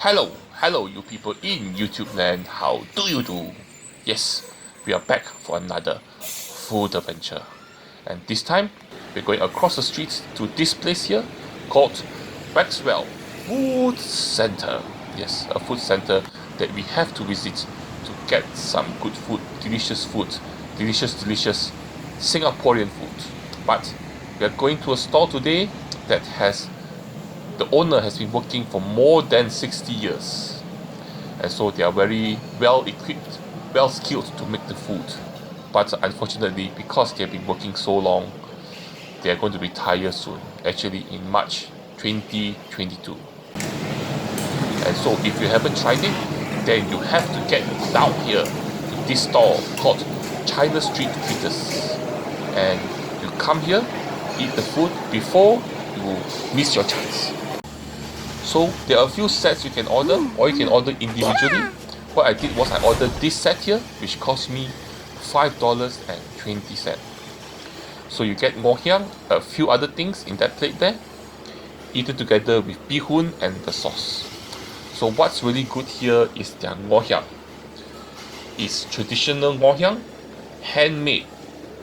Hello you people in YouTube land, how do you do? Yes, we are back for another food adventure. And this time, we're going across the street to this place here called Maxwell Food Centre. Yes, a food centre that we have to visit to get some good food, delicious Singaporean food. But we are going to a store today that the owner has been working for more than 60 years. And so they are very well equipped, well skilled to make the food. But unfortunately, because they have been working so long, they are going to retire soon, actually in March 2022. And so if you haven't tried it, then you have to get down here to this store called China Street Fritters. And you come here, eat the food before you miss your chance. So there are a few sets you can order, or you can order individually. What I did was I ordered this set here, which cost me $5.20. So you get Ngoh Hiang, a few other things in that plate there, eaten together with bee hoon and the sauce. So what's really good here is their Ngoh Hiang. It's traditional Ngoh Hiang, handmade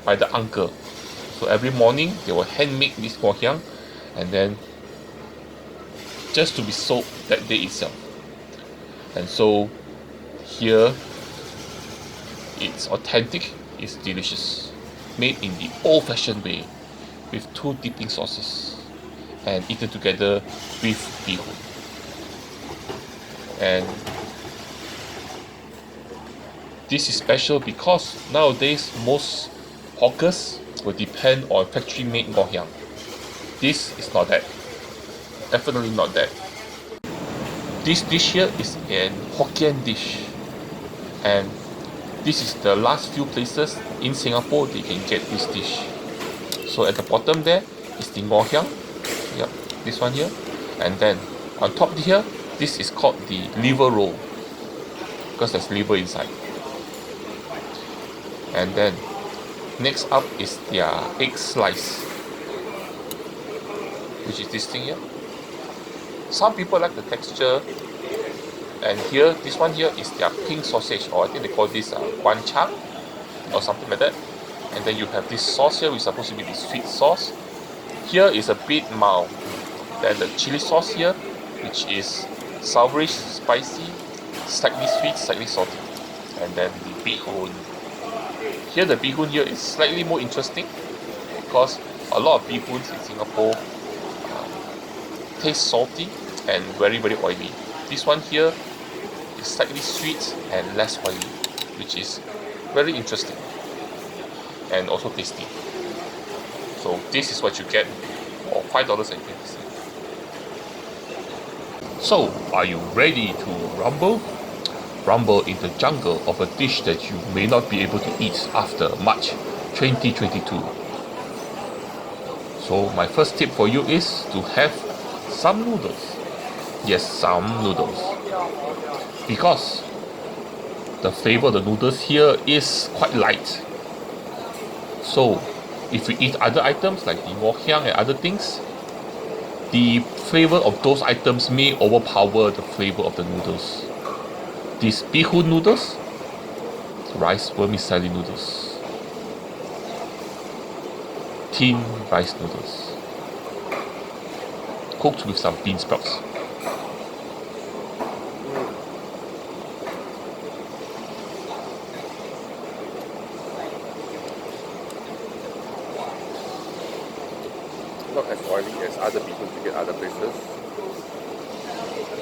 by the uncle. So every morning they will handmade this Ngoh Hiang and then just to be sold that day itself. And so here it's authentic, it's delicious, made in the old-fashioned way with 2 dipping sauces and eaten together with bee hoon. And this is special because nowadays most hawkers will depend on factory-made Ngoh Hiang. This is not that. Definitely not that. This dish here is an Hokkien dish, and this is the last few places in Singapore they can get this dish. So at the bottom there is the Ngoh Hiang, yep, this one here, and then on top here, this is called the liver roll because there's liver inside. And then next up is their egg slice, which is this thing here. Some people like the texture, and here, this one here is their pink sausage, or I think they call this guan chang or something like that. And then you have this sauce here, which is supposed to be the sweet sauce. Here is a bit mild. Then the chili sauce here, which is sourish, spicy, slightly sweet, slightly salty. And then the bee hoon. Here the bee hoon here is slightly more interesting because a lot of bee hoons in Singapore taste salty and very oily. This one here is slightly sweet and less oily, which is very interesting and also tasty. So this is what you get for $5.20. So are you ready to rumble? Rumble in the jungle of a dish that you may not be able to eat after March 2022. So my first tip for you is to have some noodles. Yes, some noodles. Because the flavor of the noodles here is quite light. So if you eat other items like the Ngoh Hiang and other things, the flavor of those items may overpower the flavor of the noodles. These bee hoon noodles, rice vermicelli noodles, tin rice noodles, cooked with some bean sprouts. Not as oily as other bee hoon you get other places.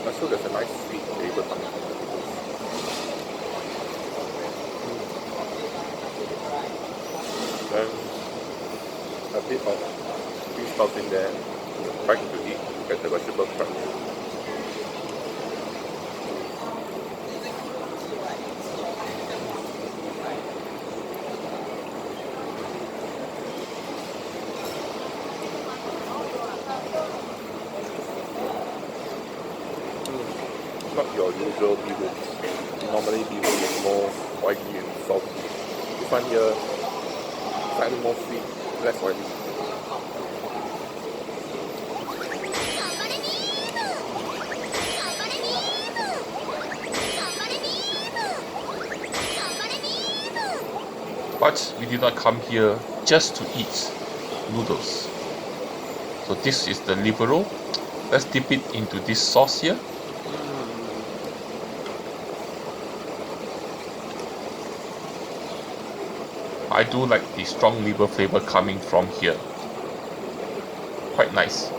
Also there's a nice sweet flavor coming from the noodles. Then a bit of bean sprouts in there, right into it. Get the vegetable crunch. Not your usual bee hoon. Normally bee hoon is more oily and salty. This one here, slightly more sweet, less oily. But we did not come here just to eat noodles. So this is the liver roll. Let's dip it into this sauce here. I do like the strong liver flavor coming from here. Quite nice.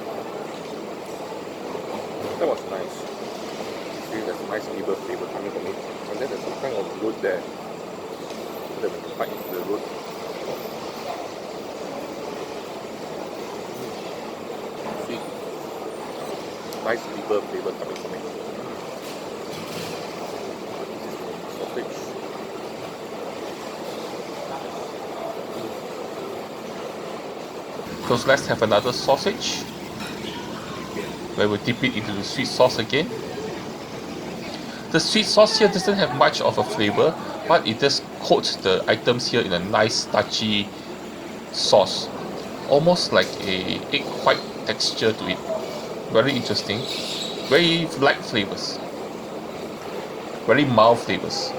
That was nice. See, there's a nice liver flavor coming from it. And then there's some kind of root there. Then we can bite into the root. See, nice liver flavor coming from it. Sausage. So let's have another sausage, where we dip it into the sweet sauce again. The sweet sauce here doesn't have much of a flavor, but it just coats the items here in a nice starchy sauce, almost like a egg white texture to it. Very interesting, very light flavors, very mild flavors.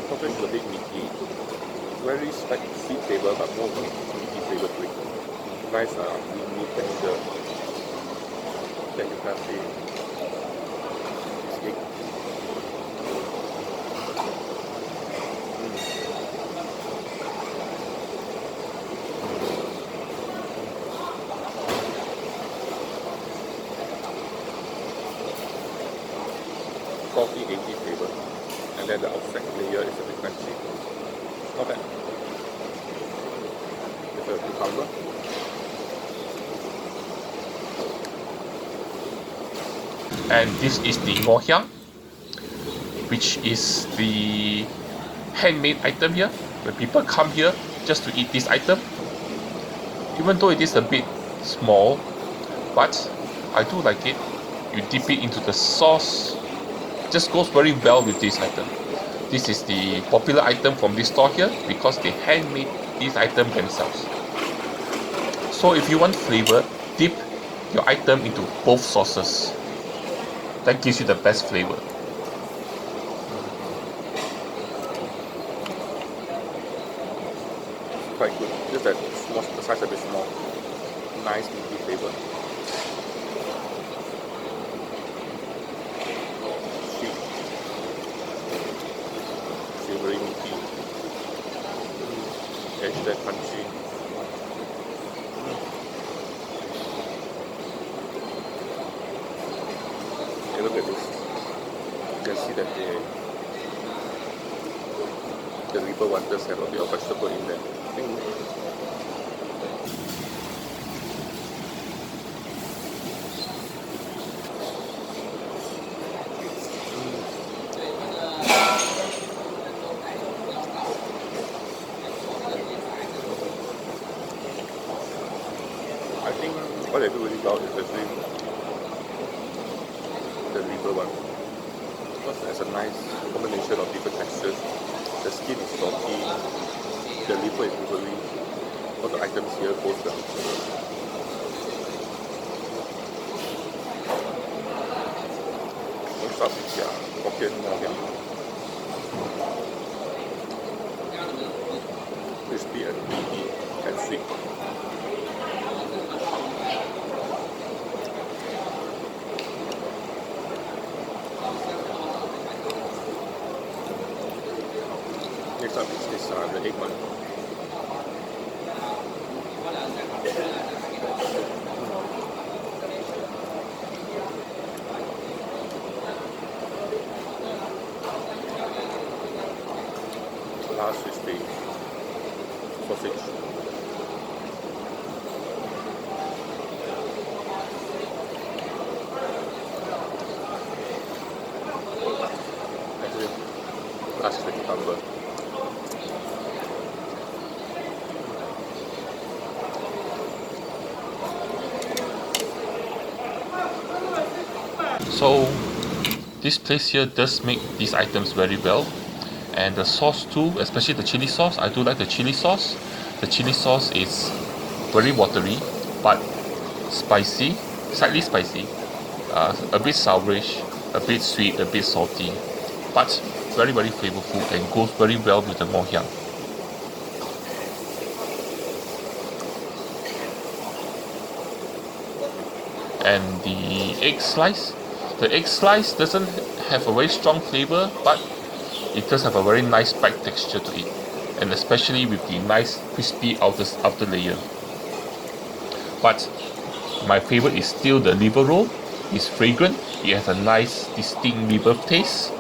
Sausage is a bit meaty. Very slight sweet flavor, but more meaty flavor to it. Nice meat texture. Then you have the steak. Salty, eggy flavor. And then the outside layer is a bit crunchy. Not bad. With a cucumber. And this is the Ngoh Hiang, which is the handmade item here. When people come here just to eat this item, even though it is a bit small, but I do like it. You dip it into the sauce, just goes very well with this item. This is the popular item from this store here because they handmade this item themselves. So if you want flavor, dip your item into both sauces. That gives you the best flavor. Quite good. Just that small, the size a bit small. Nice meaty flavor. Sweet. Savory meaty. Edge that crunchy. Okay, look at this. You can see that the liver one does have a bit of vegetable in there. I think what I do really well is actually the liver one. Because it has a nice combination of different textures. The skin is salty, the liver is usually, all the items here goes well. Let's start with their Hokkien Ngoh Hiang. Crispy and meaty and sweet. Next up is this, the egg one. Last is the sausage. Actually, last is the cucumber. So this place here does make these items very well, and the sauce too, especially the chili sauce. I do like the chili sauce. The chili sauce is very watery but spicy slightly spicy, a bit sourish, a bit sweet, a bit salty, but very very flavorful and goes very well with the Ngoh Hiang. And the egg slice doesn't have a very strong flavor, but it does have a very nice bite texture to it, and especially with the nice crispy outer layer. But my favorite is still the liver roll. It's fragrant, it has a nice distinct liver taste,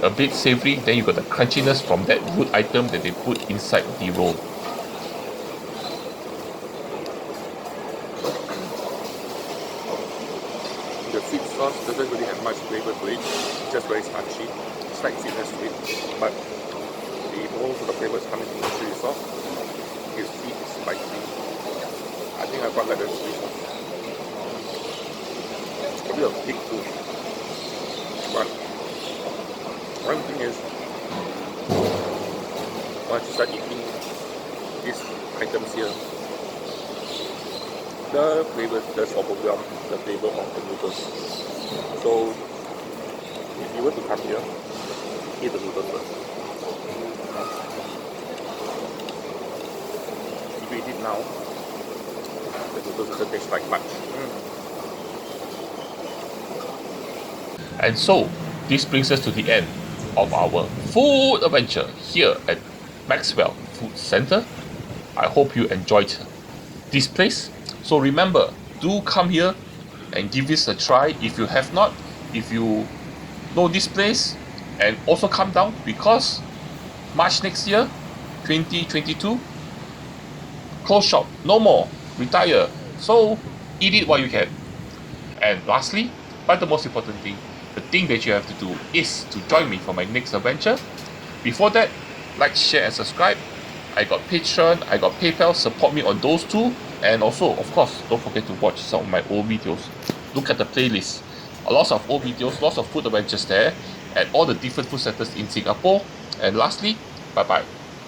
a bit savory, then you got the crunchiness from that wood item that they put inside the roll. The sweet sauce doesn't really have much flavor to it, it's just very starchy, slight sweetness to it, but most of the flavors coming from the chili sauce is sweet, spicy. I think I quite like the chili sauce. A bit of kick too, but one thing is, once you start eating these items here, the flavor does overwhelm the flavor of the noodles. So if you were to come here, eat the noodles first. If you eat it now, the noodles doesn't taste like much. And so, this brings us to the end of our food adventure here at Maxwell Food Centre. I hope you enjoyed this place. So remember, do come here and give this a try if you have not. If you know this place, and also come down, because March next year, 2022, close shop, no more, retire. So eat it while you can. And lastly, but the most important thing, the thing that you have to do is to join me for my next adventure. Before that, like, share and subscribe. I got Patreon, I got PayPal, support me on those two. And also, of course, don't forget to watch some of my old videos. Look at the playlist. Lots of old videos, lots of food adventures there at all the different food centers in Singapore. And lastly, bye bye.